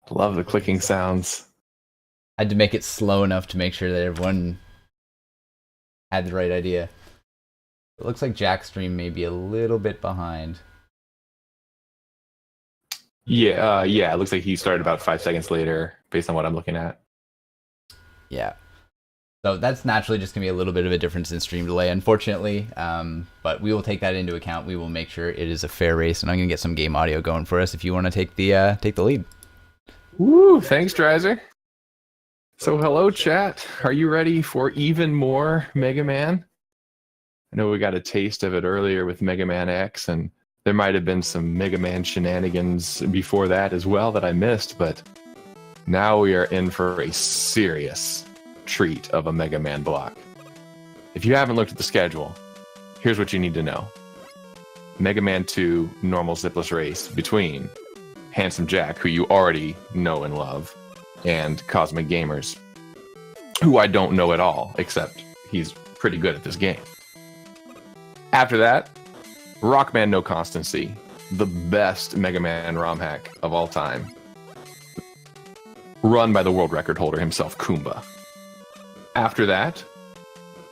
Love the clicking sounds. I had to make it slow enough to make sure that everyone had the right idea. It looks like Jack's stream may be a little bit behind. Yeah, it looks like he started about 5 seconds later, based on what I'm looking at. Yeah. So that's naturally just going to be a little bit of a difference in stream delay, unfortunately. But we will take that into account. We will make sure it is a fair race, and I'm going to get some game audio going for us if you want to take the lead. Woo! Thanks, Dreiser. So hello, chat. Are you ready for even more Mega Man? I know we got a taste of it earlier with Mega Man X, and there might have been some Mega Man shenanigans before that as well that I missed, but now we are in for a serious treat of a Mega Man block. If you haven't looked at the schedule, here's what you need to know. Mega Man 2 normal zipless race between Handsome Jack, who you already know and love, and Cosmic Gamers, who I don't know at all, except he's pretty good at this game. After that, Rockman No Constancy, the best Mega Man ROM hack of all time, run by the world record holder himself, Kumba. After that,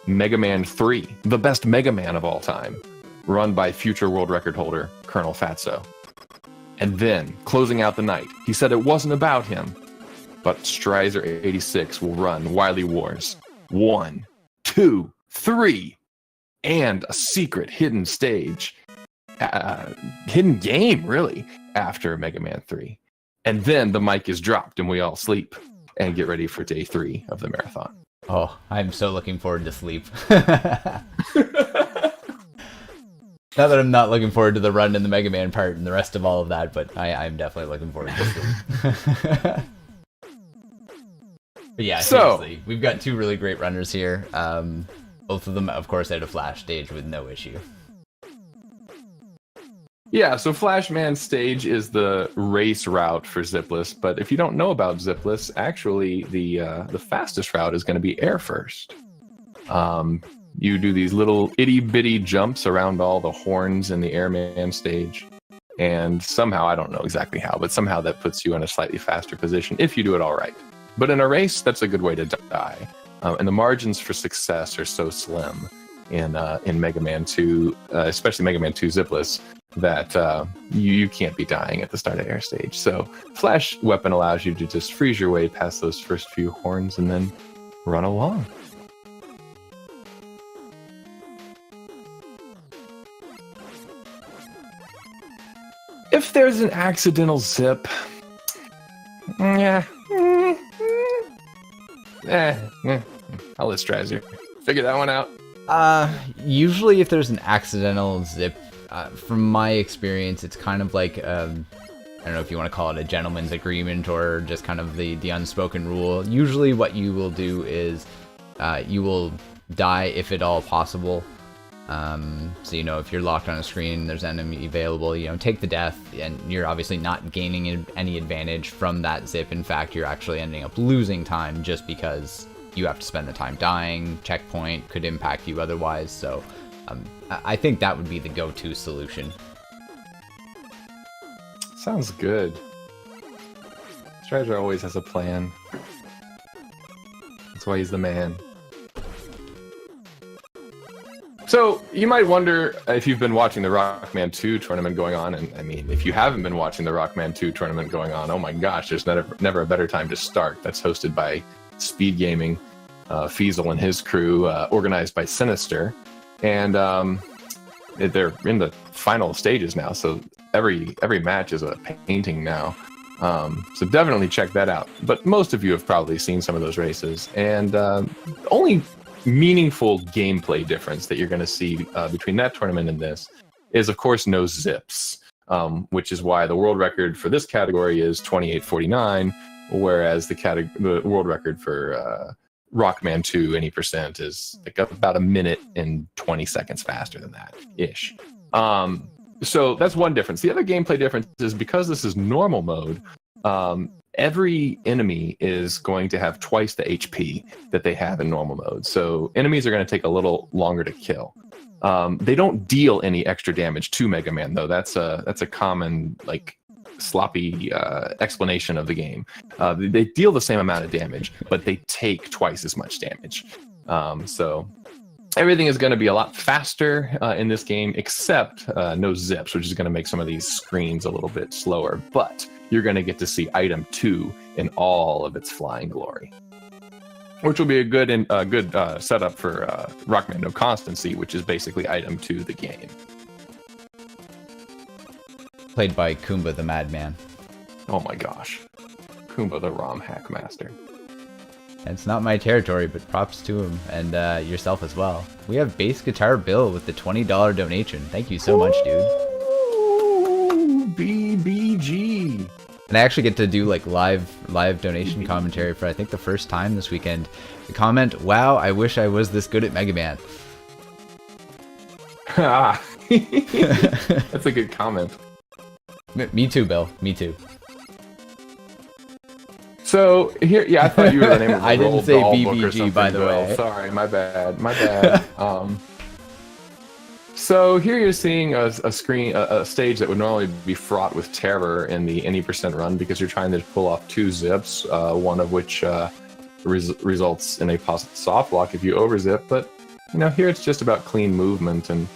Mega Man 3, the best Mega Man of all time, run by future world record holder, Colonel Fatso. And then, closing out the night, he said it wasn't about him, but Strizer86 will run Wily Wars 1, 2, 3, and a secret hidden stage, hidden game, really, after Mega Man 3. And then the mic is dropped and we all sleep and get ready for day 3 of the marathon. Oh, I'm so looking forward to sleep. Not that I'm not looking forward to the run and the Mega Man part and the rest of all of that, but I'm definitely looking forward to sleep. But yeah, seriously, we've got two really great runners here. Both of them, of course, had a flash stage with no issue. Yeah, so Flashman stage is the race route for Zipless, but if you don't know about Zipless, actually the fastest route is going to be air first. You do these little itty-bitty jumps around all the horns in the Airman stage, and somehow, I don't know exactly how, but somehow that puts you in a slightly faster position if you do it all right. But in a race, that's a good way to die. And the margins for success are so slim in Mega Man 2, especially Mega Man 2 Zipless, that you can't be dying at the start of air stage. So Flash Weapon allows you to just freeze your way past those first few horns and then run along. If there's an accidental zip, yeah, I'll let Strazer figure that one out. Usually if there's an accidental zip, from my experience, it's kind of like, I don't know if you want to call it a gentleman's agreement or just kind of the unspoken rule. Usually what you will do is you will die if at all possible. So, if you're locked on a screen, there's enemy available, take the death, and you're obviously not gaining any advantage from that zip. In fact, you're actually ending up losing time just because you have to spend the time dying. Checkpoint could impact you otherwise, so I think that would be the go-to solution. Sounds good. Strider always has a plan. That's why he's the man. So, you might wonder if you've been watching the Rockman 2 tournament going on, and I mean, if you haven't been watching the Rockman 2 tournament going on, oh my gosh, there's never a better time to start. That's hosted by Speed Gaming, Feasel and his crew, organized by Sinister, and they're in the final stages now, so every match is a painting now. So definitely check that out. But most of you have probably seen some of those races, and the only meaningful gameplay difference that you're going to see between that tournament and this is, of course, no zips, which is why the world record for this category is 28:49, whereas the world record for Rockman 2 any percent is like about a minute and 20 seconds faster than that ish. So that's one difference. The other gameplay difference is because this is normal mode, every enemy is going to have twice the HP that they have in normal mode. So enemies are going to take a little longer to kill. They don't deal any extra damage to Mega Man, though. That's a common sloppy explanation of the game. They deal the same amount of damage, but they take twice as much damage. So everything is going to be a lot faster in this game, except no zips, which is going to make some of these screens a little bit slower. But you're going to get to see item 2 in all of its flying glory, which will be a good setup for Rockman No Constancy, which is basically item 2 the game. Played by Kumba the Madman. Oh my gosh. Kumba the ROM hack master. It's not my territory, but props to him and yourself as well. We have Bass Guitar Bill with the $20 donation. Thank you so much, dude. Ooh, BBG. And I actually get to do like live donation commentary for I think the first time this weekend. The comment, "Wow, I wish I was this good at Mega Man." That's a good comment. Me too, Bill. Me too. So here, yeah, I thought you were the name of the I didn't Roald say Dahl book or BBG, something, by the Bill. way. Sorry, my bad. So here you're seeing a stage that would normally be fraught with terror in the any percent run, because you're trying to pull off 2 zips, one of which results in a positive soft lock if you overzip. But here it's just about clean movement. And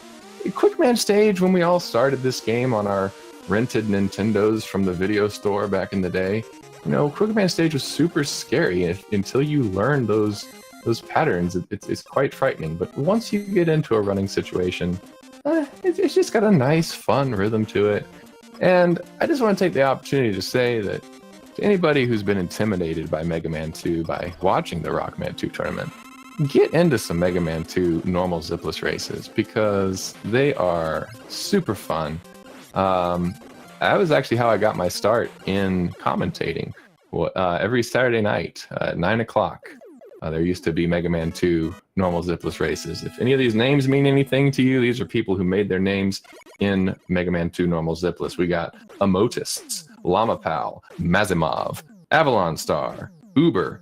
Quick Man stage, when we all started this game on our rented Nintendos from the video store back in the day, Quick Man stage was super scary until you learn those patterns. It's quite frightening. But once you get into a running situation, it's just got a nice, fun rhythm to it. And I just want to take the opportunity to say that to anybody who's been intimidated by Mega Man 2 by watching the Rockman 2 tournament, get into some Mega Man 2 normal zipless races, because they are super fun. That was actually how I got my start in commentating. Every Saturday night at 9 o'clock, there used to be Mega Man 2 normal zipless races. If any of these names mean anything to you, these are people who made their names in Mega Man 2 normal zipless. We got Emotists, Llama Pal, Mazimov, Avalon Star, Uber,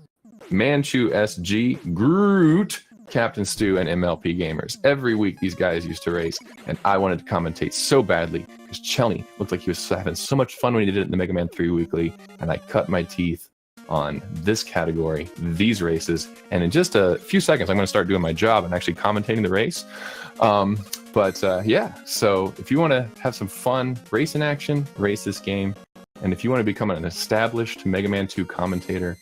Manchu SG, Groot, Captain Stu, and MLP Gamers. Every week these guys used to race, and I wanted to commentate so badly because Chelny looked like he was having so much fun when he did it in the Mega Man 3 Weekly, and I cut my teeth on this category, these races, and in just a few seconds I'm going to start doing my job and actually commentating the race. Yeah, so if you want to have some fun racing action, race this game, and if you want to become an established Mega Man 2 commentator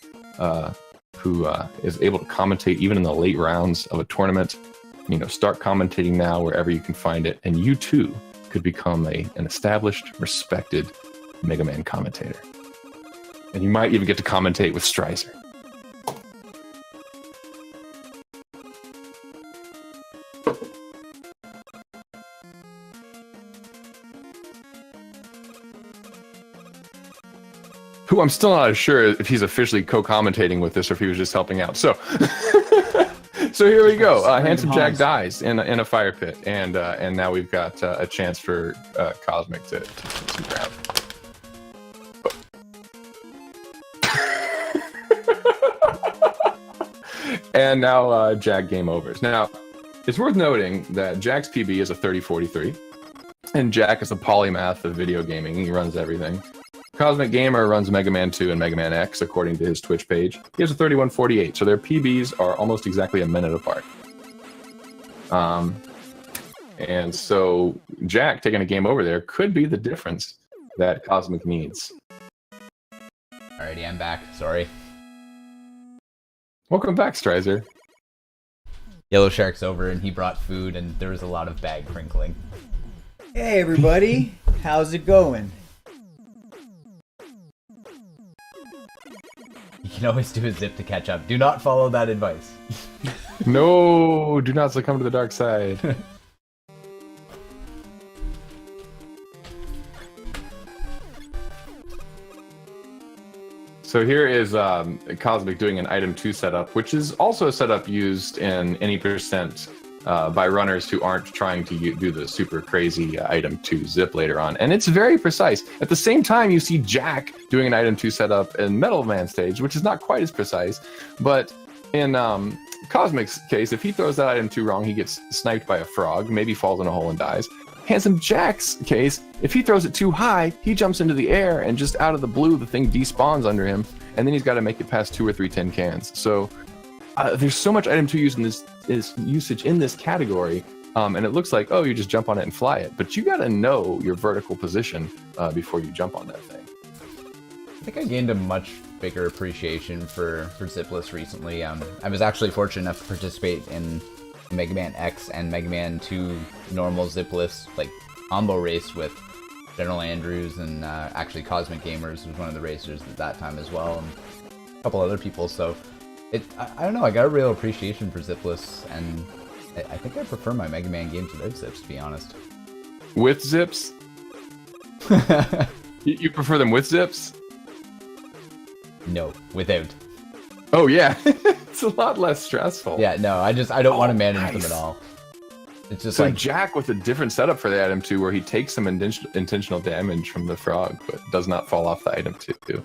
who is able to commentate even in the late rounds of a tournament, start commentating now wherever you can find it, and you too could become an established, respected Mega Man commentator. And you might even get to commentate with Streiser. Who I'm still not sure if he's officially co-commentating with this or if he was just helping out. So, so here we go. Handsome Jack dies in a fire pit, and now we've got a chance for Cosmic to some ground. And now Jack game overs. Now, it's worth noting that Jack's PB is a 3043, and Jack is a polymath of video gaming. He runs everything. Cosmic Gamer runs Mega Man 2 and Mega Man X, according to his Twitch page. He has a 3148, so their PBs are almost exactly a minute apart. And so Jack taking a game over there could be the difference that Cosmic needs. Alrighty, I'm back. Sorry. Welcome back, Streiser. Yellow Shark's over and he brought food and there was a lot of bag crinkling. Hey everybody, how's it going? You can always do a zip to catch up. Do not follow that advice. No, do not succumb to the dark side. So here is Cosmic doing an item 2 setup, which is also a setup used in any percent by runners who aren't trying to do the super crazy item 2 zip later on. And it's very precise. At the same time, you see Jack doing an item 2 setup in Metal Man stage, which is not quite as precise. But in Cosmic's case, if he throws that item 2 wrong, he gets sniped by a frog, maybe falls in a hole and dies. Handsome Jack's case, if he throws it too high, he jumps into the air and just out of the blue, the thing despawns under him, and then he's got to make it past 2 or 3 tin cans. So there's so much item 2 usage in this category, and it looks like, oh, you just jump on it and fly it. But you got to know your vertical position before you jump on that thing. I think I gained a much bigger appreciation for Zipless recently. I was actually fortunate enough to participate in Mega Man X and Mega Man 2 normal Zipless like combo race with General Andrews, and actually Cosmic Gamers was one of the racers at that time as well, and a couple other people. So I don't know, I got a real appreciation for Zipless, and I think I prefer my Mega Man games without zips, to be honest. With zips? You prefer them with zips? No, without. Oh yeah, it's a lot less stressful. Yeah, no, I don't want to manage them at all. It's just so like Jack with a different setup for the item 2, where he takes some intentional damage from the frog, but does not fall off the item 2.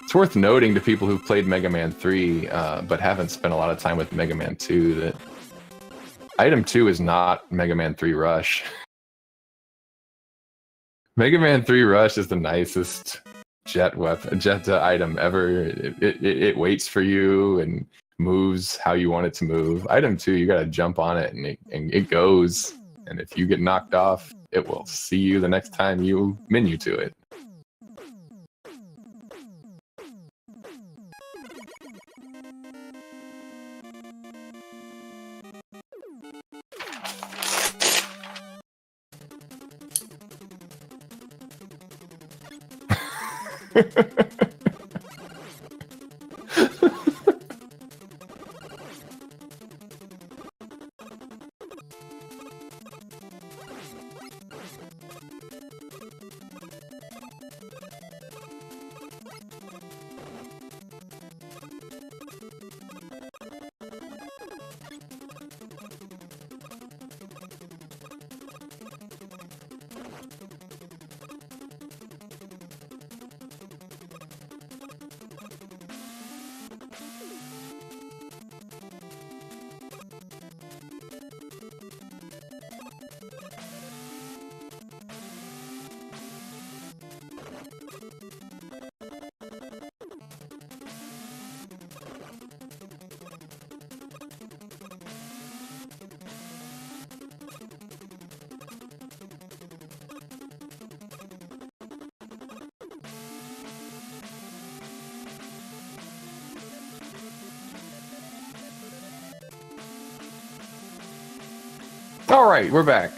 It's worth noting to people who've played Mega Man 3, but haven't spent a lot of time with Mega Man 2, that item 2 is not Mega Man 3 Rush. Mega Man 3 Rush is the nicest jet item ever. It waits for you and moves how you want it to move. Item 2, you gotta jump on it and it goes. And if you get knocked off, it will see you the next time you menu to it. All right, we're back.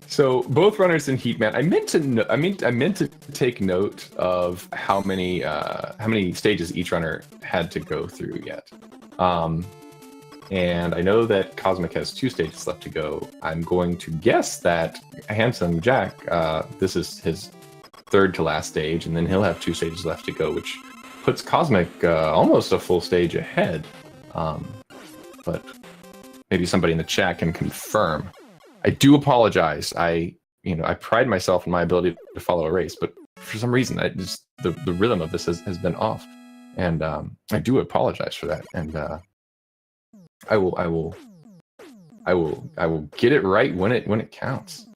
So both runners in Heatman. I meant to take note of how many stages each runner had to go through yet. And I know that Cosmic has 2 stages left to go. I'm going to guess that Handsome Jack, this is his 3rd to last stage, and then he'll have 2 stages left to go, which puts Cosmic almost a full stage ahead. But maybe somebody in the chat can confirm. I do apologize. I pride myself in my ability to follow a race, but for some reason, the rhythm of this has been off, and I do apologize for that. And I will get it right when it counts.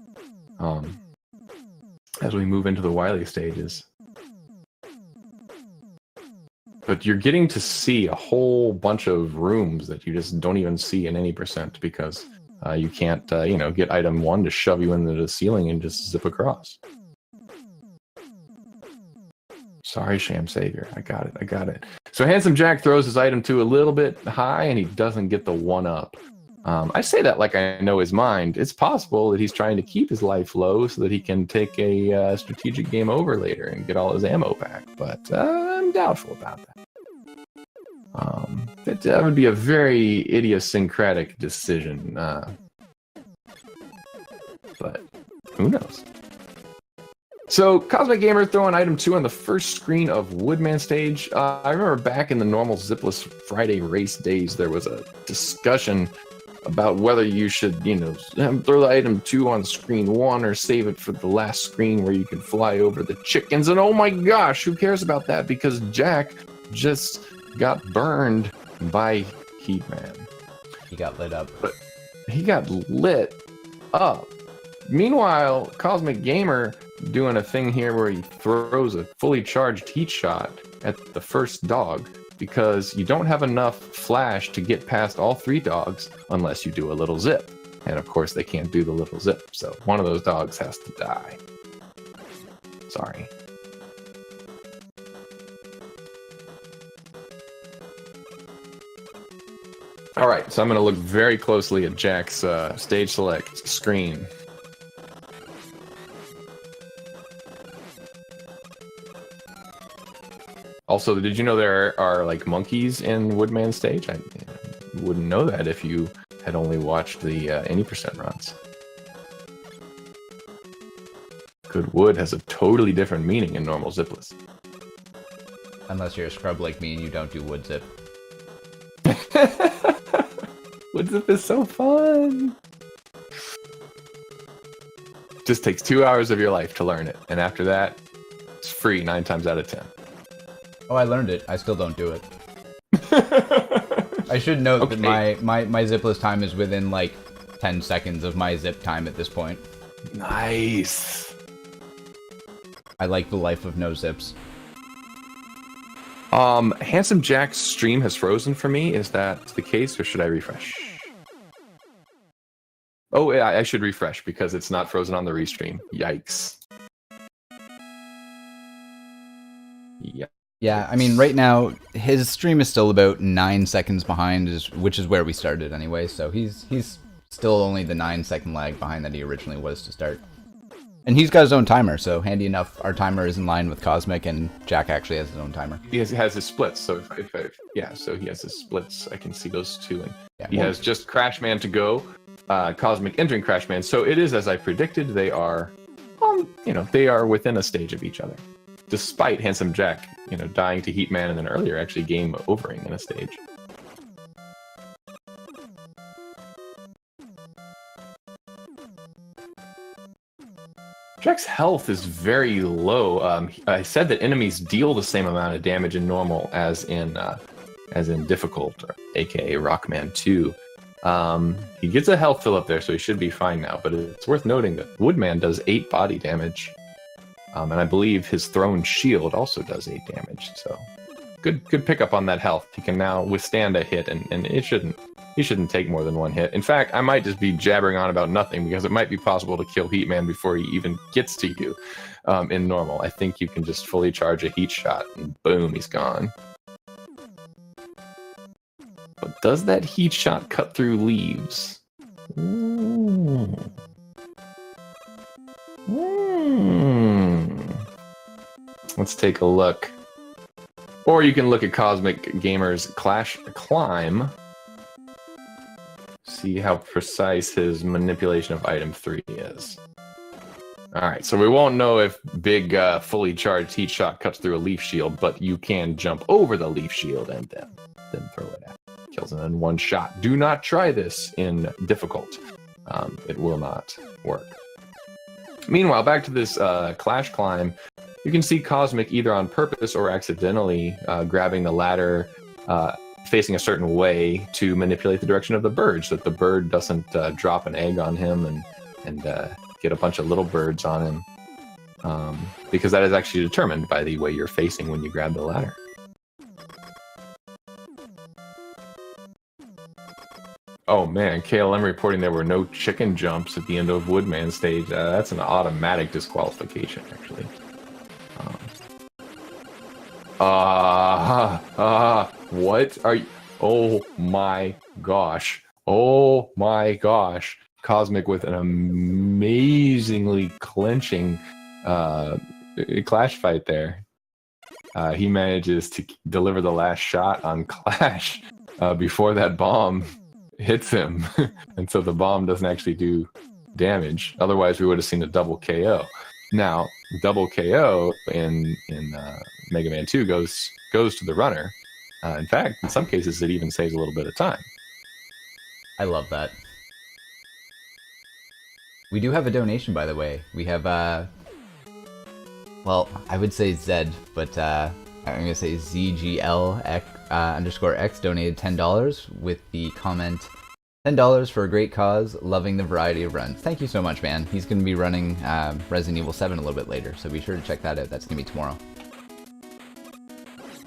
As we move into the Wily stages. But you're getting to see a whole bunch of rooms that you just don't even see in any percent, because you can't, get item 1 to shove you into the ceiling and just zip across. Sorry, Sham Savior. I got it. So Handsome Jack throws his item 2 a little bit high, and he doesn't get the 1-up. I say that like I know his mind. It's possible that he's trying to keep his life low so that he can take a strategic game over later and get all his ammo back, but I'm doubtful about that. That would be a very idiosyncratic decision, but who knows? So, Cosmic Gamer throwing item 2 on the first screen of Woodman stage. I remember back in the normal Zipless Friday race days, there was a discussion about whether you should, throw the item 2 on screen 1 or save it for the last screen where you can fly over the chickens. And oh my gosh, who cares about that? Because Jack just got burned by Heatman. He got lit up. But he got lit up. Meanwhile, Cosmic Gamer doing a thing here where he throws a fully charged heat shot at the first dog because you don't have enough flash to get past all 3 dogs unless you do a little zip. And of course, they can't do the little zip, so one of those dogs has to die. Sorry. All right, so I'm going to look very closely at Jack's stage select screen. Also, did you know there are like monkeys in Woodman stage? I wouldn't know that if you had only watched the any % runs. Good wood has a totally different meaning in normal Zipless. Unless you're a scrub like me and you don't do wood zip. Wood zip is so fun. Just takes 2 hours of your life to learn it, and after that, it's free 9 times out of 10. Oh, I learned it. I still don't do it. I should note that my zipless time is within like 10 seconds of my zip time at this point. Nice. I like the life of no zips. Handsome Jack's stream has frozen for me. Is that the case, or should I refresh? Oh, yeah, I should refresh because it's not frozen on the restream. Yikes. Yeah. Yeah, I mean, right now, his stream is still about 9 seconds behind, which is where we started anyway, so he's still only the 9-second lag behind that he originally was to start. And he's got his own timer, so handy enough, our timer is in line with Cosmic, and Jack actually has his own timer. He has his splits, so so he has his splits. I can see those two, and yeah, he has just Crashman to go, Cosmic entering Crashman, so it is as I predicted. They are, they are within a stage of each other. Despite Handsome Jack, dying to Heatman and then earlier actually game overing in a stage. Jack's health is very low. I said that enemies deal the same amount of damage in normal as in difficult, or aka Rockman 2. He gets a health fill up there, so he should be fine now. But it's worth noting that Woodman does 8 body damage. And I believe his thrown shield also does 8 damage, so good pickup on that health. He can now withstand a hit, and he shouldn't take more than 1 hit. In fact, I might just be jabbering on about nothing, because it might be possible to kill Heatman before he even gets to you in normal. I think you can just fully charge a heat shot, and boom, he's gone. But does that heat shot cut through leaves? Ooh. Let's take a look. Or you can look at Cosmic Gamer's Clash Climb. See how precise his manipulation of item 3 is. Alright, so we won't know if big fully charged heat shot cuts through a leaf shield, but you can jump over the leaf shield and then throw it out. Kills it in 1 shot. Do not try this in difficult. It will not work. Meanwhile, back to this Clash Climb, you can see Cosmic either on purpose or accidentally grabbing the ladder, facing a certain way to manipulate the direction of the bird, so that the bird doesn't drop an egg on him and get a bunch of little birds on him, because that is actually determined by the way you're facing when you grab the ladder. Oh man, KLM reporting there were no chicken jumps at the end of Woodman stage. That's an automatic disqualification, actually. What are you? Oh my gosh. Oh my gosh. Cosmic with an amazingly clinching Clash fight there. He manages to deliver the last shot on Clash before that bomb hits him. And so the bomb doesn't actually do damage. Otherwise, we would have seen a double KO. Now, double KO in Mega Man 2 goes to the runner. In fact, in some cases, it even saves a little bit of time. I love that. We do have a donation, by the way. We have, well, I would say Zed, but I'm going to say ZGL underscore X donated $10 with the comment, $10 for a great cause, loving the variety of runs. Thank you so much, man. He's going to be running Resident Evil 7 a little bit later, so be sure to check that out. That's going to be tomorrow.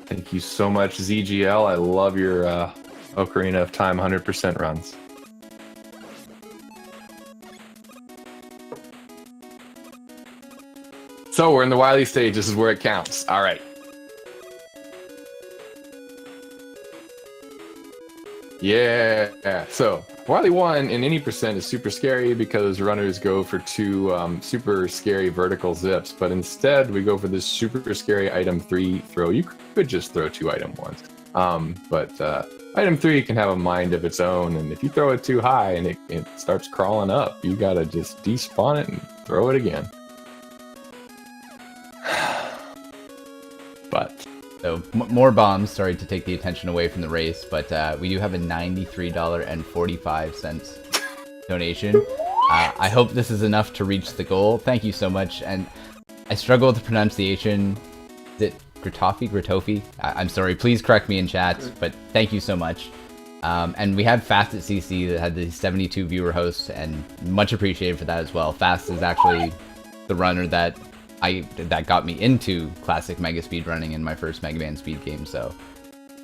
Thank you so much, ZGL. I love your Ocarina of Time 100% runs. So we're in the Wily stage. This is where it counts. All right. Yeah. So Wily 1 in any percent is super scary because runners go for 2 super scary vertical zips, but instead we go for this super scary item 3 throw. You could just throw 2 item 1s. But item 3 can have a mind of its own, and if you throw it too high and it starts crawling up, you gotta just despawn it and throw it again. But so more bombs. Sorry to take the attention away from the race, but we do have a $93.45 donation. I hope this is enough to reach the goal. Thank you so much. And I struggle with the pronunciation. Is it Gratofi? I'm sorry. Please correct me in chat. But thank you so much. And we had Fast at CC that had the 72 viewer host, and much appreciated for that as well. Fast is actually the runner that got me into classic Mega Speed running in my first Mega Man Speed game, so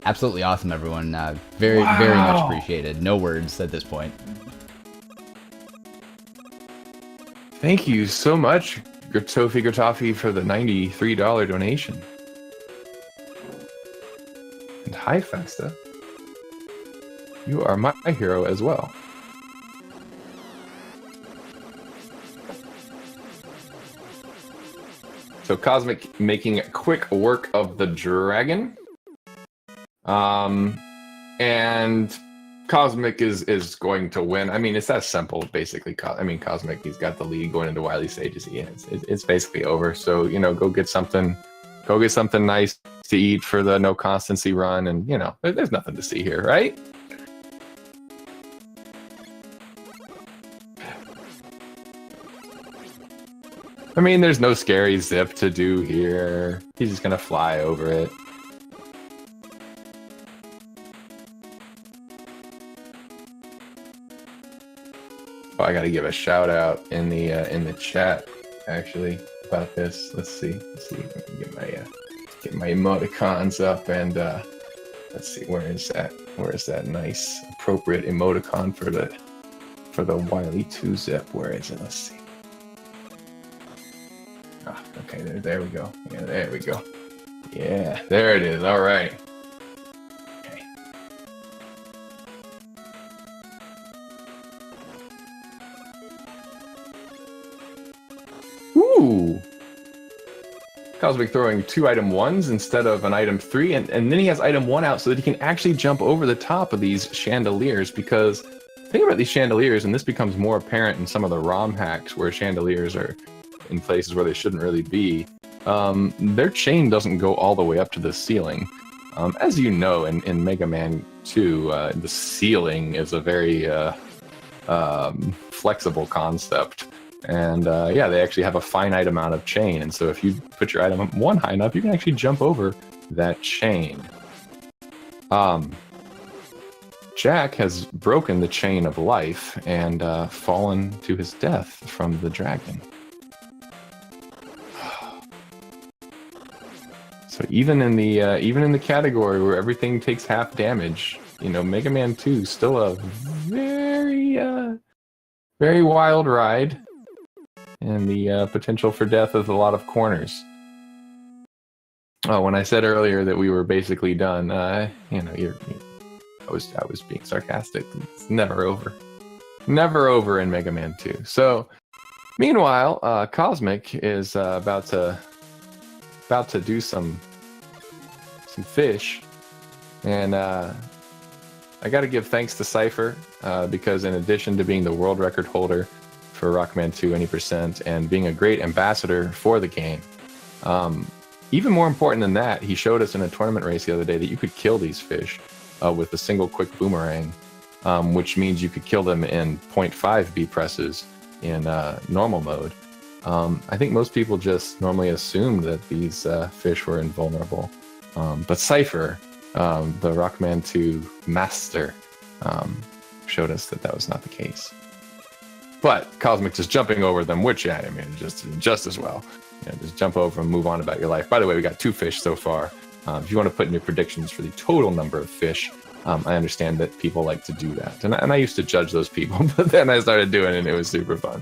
absolutely awesome, everyone. Very much appreciated. No words at this point. Thank you so much, Gratofi, for the $93 donation. And hi, Fasta. You are my hero as well. So Cosmic making quick work of the dragon. And Cosmic is going to win. I mean, it's that simple, basically. I mean, Cosmic, he's got the lead going into Wily stages. It's basically over. So, go get something nice to eat for the no constancy run, and there's nothing to see here, right? I mean, there's no scary zip to do here. He's just gonna fly over it. Oh, I gotta give a shout out in the chat actually about this. Let's see. Get my emoticons up, and let's see, where is that nice appropriate emoticon for the Wily 2 zip? Where is it? Let's see. Okay, there we go. Yeah, there we go. Yeah, there it is. All right. Okay. Ooh! Cosmic throwing 2 item 1s instead of an item 3, and then he has item 1 out so that he can actually jump over the top of these chandeliers, because think about these chandeliers, and this becomes more apparent in some of the ROM hacks where chandeliers are in places where they shouldn't really be. Their chain doesn't go all the way up to the ceiling. As you know, in Mega Man 2, the ceiling is a very flexible concept. And yeah, they actually have a finite amount of chain, and so if you put your item 1 high enough, you can actually jump over that chain. Jack has broken the chain of life and fallen to his death from the dragon. So even in the category where everything takes half damage, Mega Man 2 is still a very wild ride, and the potential for death is a lot of corners. Oh, when I said earlier that we were basically done, I was being sarcastic. It's never over, never over in Mega Man 2. So, meanwhile, Cosmic is about to do some fish, and I got to give thanks to Cypher because in addition to being the world record holder for Rockman 2 any percent and being a great ambassador for the game, even more important than that, he showed us in a tournament race the other day that you could kill these fish with a single quick boomerang, which means you could kill them in 0.5 B presses in normal mode. I think most people just normally assumed that these fish were invulnerable. But Cypher The Rockman 2 Master showed us that was not the case. But Cosmic just jumping over them, which I mean, just as well. Just jump over and move on about your life. By the way, we got 2 fish so far. If you want to put in your predictions for the total number of fish, I understand that people like to do that. And I used to judge those people, but then I started doing it and it was super fun.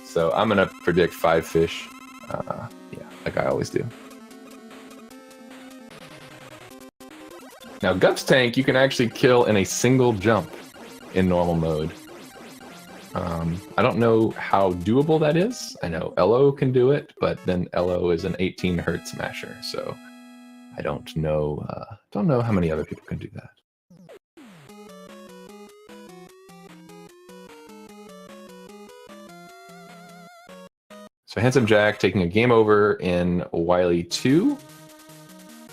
So I'm going to predict 5 fish. Yeah, like I always do. Now, Guts Tank, you can actually kill in a single jump in normal mode. I don't know how doable that is. I know Elo can do it, but then Elo is an 18 hertz smasher, so I don't know how many other people can do that. So Handsome Jack taking a game over in Wily 2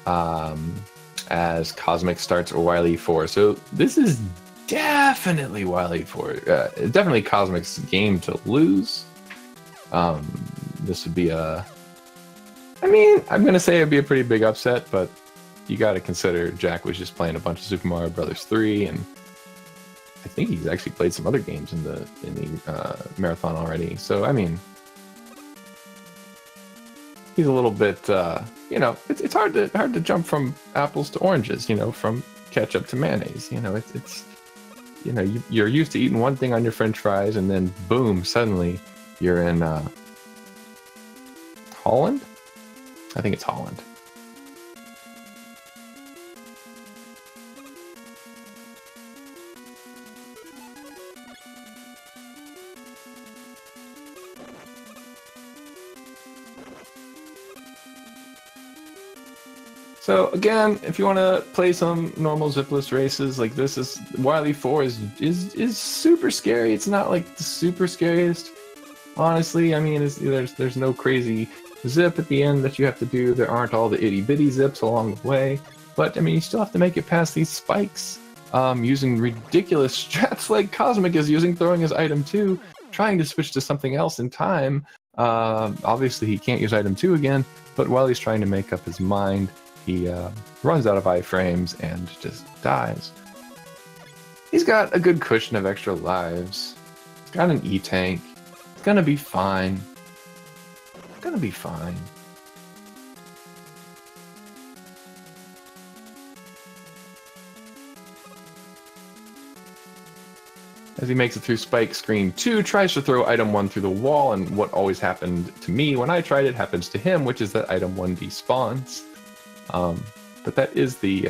as Cosmic starts Wily 4. So this is definitely Wily 4. Definitely Cosmic's game to lose. This would be I'm going to say it'd be a pretty big upset, but you got to consider Jack was just playing a bunch of Super Mario Brothers 3, and I think he's actually played some other games in the marathon already. So, I mean, he's a little bit, it's hard to jump from apples to oranges, from ketchup to mayonnaise. You're used to eating one thing on your French fries, and then boom, suddenly you're in Holland. I think it's Holland. So again, if you want to play some normal Zipless races, like this is Wily 4 is super scary. It's not like the super scariest, honestly. I mean, there's no crazy zip at the end that you have to do. There aren't all the itty bitty zips along the way, but I mean, you still have to make it past these spikes using ridiculous strats like Cosmic is using, throwing his item 2, trying to switch to something else in time. Obviously, he can't use item 2 again, but while he's trying to make up his mind, he runs out of iframes and just dies. He's got a good cushion of extra lives. He's got an E-tank. It's gonna be fine. It's gonna be fine. As he makes it through Spike Screen 2, tries to throw item 1 through the wall, and what always happened to me when I tried it happens to him, which is that item 1 despawns. But that is the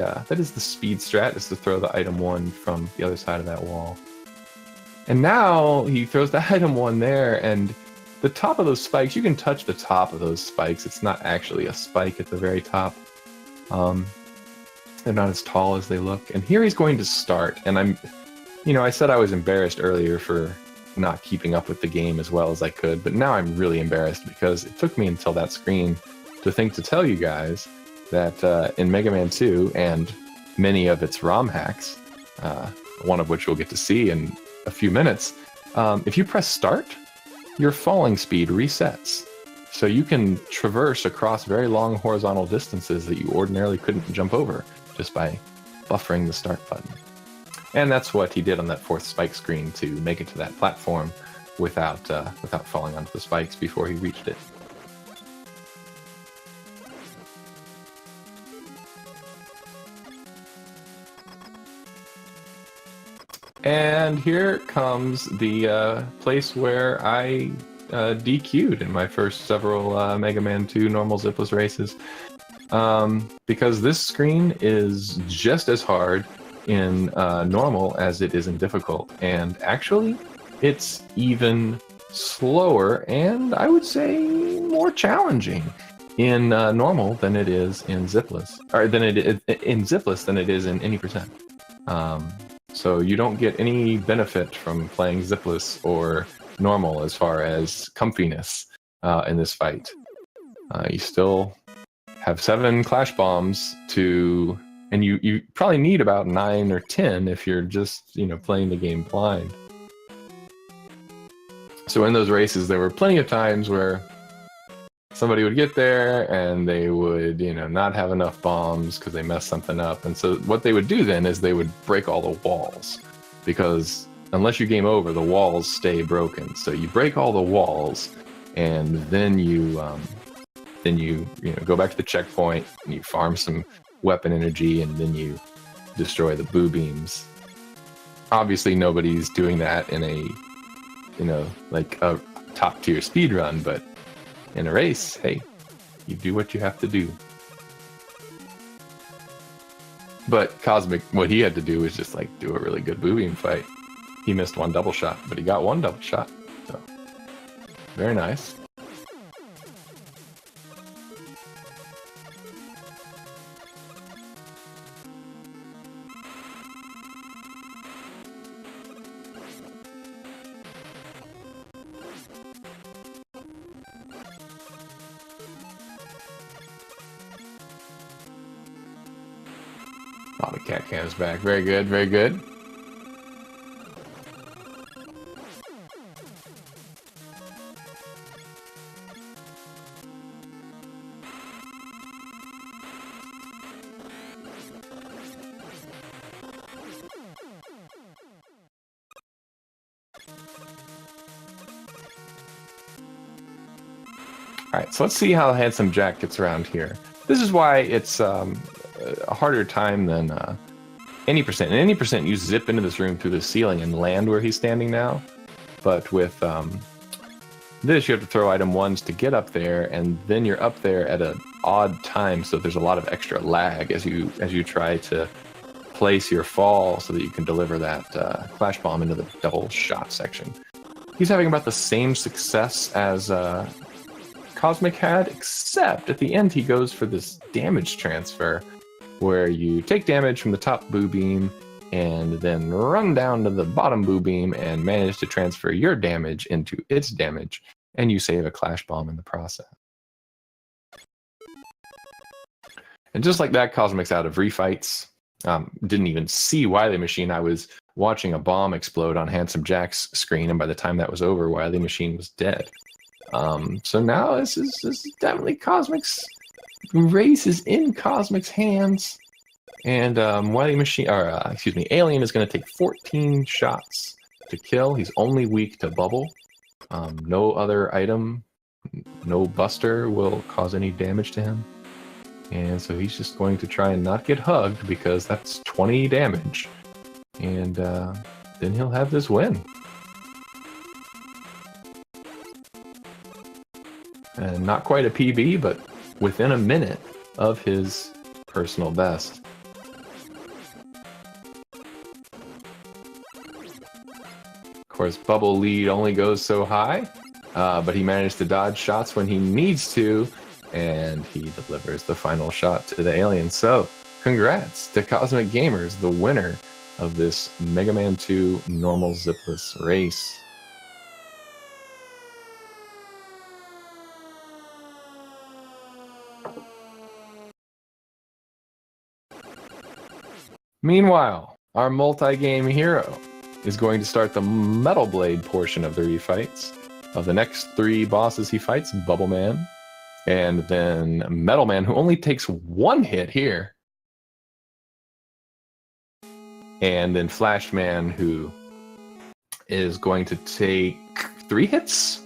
speed strat, is to throw the item 1 from the other side of that wall. And now he throws the item 1 there, and the top of those spikes, you can touch the top of those spikes. It's not actually a spike at the very top. They're not as tall as they look. And here he's going to start, and I said I was embarrassed earlier for not keeping up with the game as well as I could, but now I'm really embarrassed because it took me until that screen to tell you guys that in Mega Man 2 and many of its ROM hacks, one of which we'll get to see in a few minutes, if you press start, your falling speed resets. So you can traverse across very long horizontal distances that you ordinarily couldn't jump over just by buffering the start button. And that's what he did on that 4th spike screen to make it to that platform without falling onto the spikes before he reached it. And here comes the place where I DQ'd in my first several Mega Man 2 normal Zipless races. Because this screen is just as hard in normal as it is in difficult. And actually, it's even slower and I would say more challenging in normal than it is in Zipless. Or than it is in Zipless than it is in any percent. So you don't get any benefit from playing Zipless or normal as far as comfiness in this fight. You still have 7 Clash Bombs and you probably need about 9 or 10 if you're just, playing the game blind. So in those races, there were plenty of times where somebody would get there and they would, not have enough bombs because they messed something up. And so what they would do then is they would break all the walls, because unless you game over, the walls stay broken. So you break all the walls, and then you go back to the checkpoint and you farm some weapon energy, and then you destroy the boo beams. Obviously, nobody's doing that in a like a top tier speed run, but in a race, hey, you do what you have to do. But Cosmic, what he had to do was just like do a really good boo beam fight. He missed one double shot, but he got one double shot. So very nice. Oh, the cat cam's back. Very good, very good. Alright, so let's see how Handsome Jack gets around here. This is why it's a harder time than any percent. In any percent, you zip into this room through the ceiling and land where he's standing now. But with this, you have to throw item ones to get up there, and then you're up there at an odd time, so there's a lot of extra lag as you try to place your fall so that you can deliver that flash bomb into the double shot section. He's having about the same success as Cosmic had, except at the end he goes for this damage transfer, where you take damage from the top boo beam and then run down to the bottom boo beam and manage to transfer your damage into its damage, and you save a clash bomb in the process. And just like that, Cosmic's out of refights. Didn't even see Wily Machine. I was watching a bomb explode on Handsome Jack's screen, and by the time that was over, Wily Machine was dead. So now this is definitely Cosmic's race is in Cosmic's hands, and Wily Machine, or Alien is going to take 14 shots to kill. He's only weak to bubble. No other item, no buster will cause any damage to him, and so he's just going to try and not get hugged, because that's 20 damage, and then he'll have this win. And not quite a PB, but within a minute of his personal best. Of course, Bubble lead only goes so high, but he managed to dodge shots when he needs to, and he delivers the final shot to the alien. So, congrats to Cosmic Gamers, the winner of this Mega Man 2 normal zipless race. Meanwhile, our multi-game hero is going to start the Metal Blade portion of the refights. Of the next 3 bosses he fights, Bubble Man, and then Metal Man, who only takes 1 hit here, and then Flash Man, who is going to take 3 hits?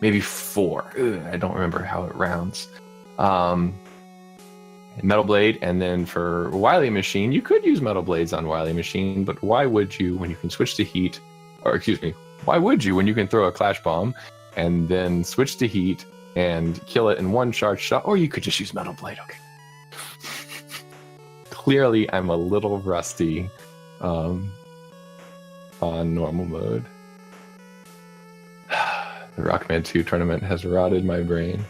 Maybe 4. I don't remember how it rounds. Metal Blade, and then for Wily Machine, you could use Metal Blades on Wily Machine, but why would you when you can switch to heat, or excuse me, why would you when you can throw a Clash Bomb and then switch to heat and kill it in 1 charge shot, or you could just use Metal Blade, okay. Clearly, I'm a little rusty on normal mode. The Rockman 2 tournament has rotted my brain.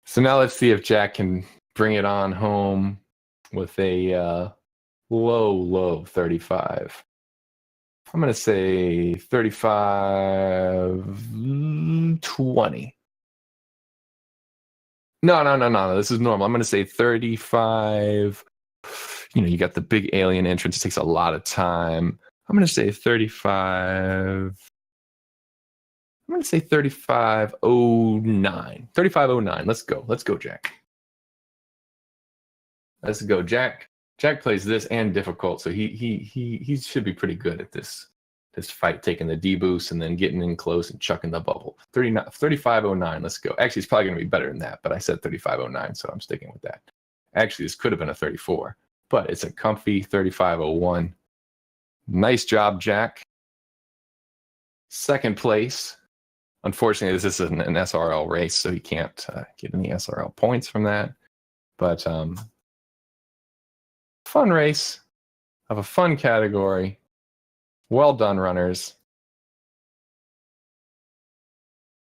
So now let's see if Jack can bring it on home with a low 35. I'm going to say 35-20. No. This is normal. I'm going to say 35. You got the big alien entrance. It takes a lot of time. I'm going to say 35. I'm going to say 3509. 3509. Let's go. Let's go, Jack. Let's go, Jack. Jack plays this and difficult, so he should be pretty good at this fight, taking the D boost and then getting in close and chucking the bubble. 3509. Let's go. Actually, it's probably going to be better than that, but I said 3509, so I'm sticking with that. Actually, this could have been a 34, but it's a comfy 3501. Nice job, Jack. Second place. Unfortunately, this isn't an SRL race, so he can't get any SRL points from that. But fun race of a fun category. Well done, runners.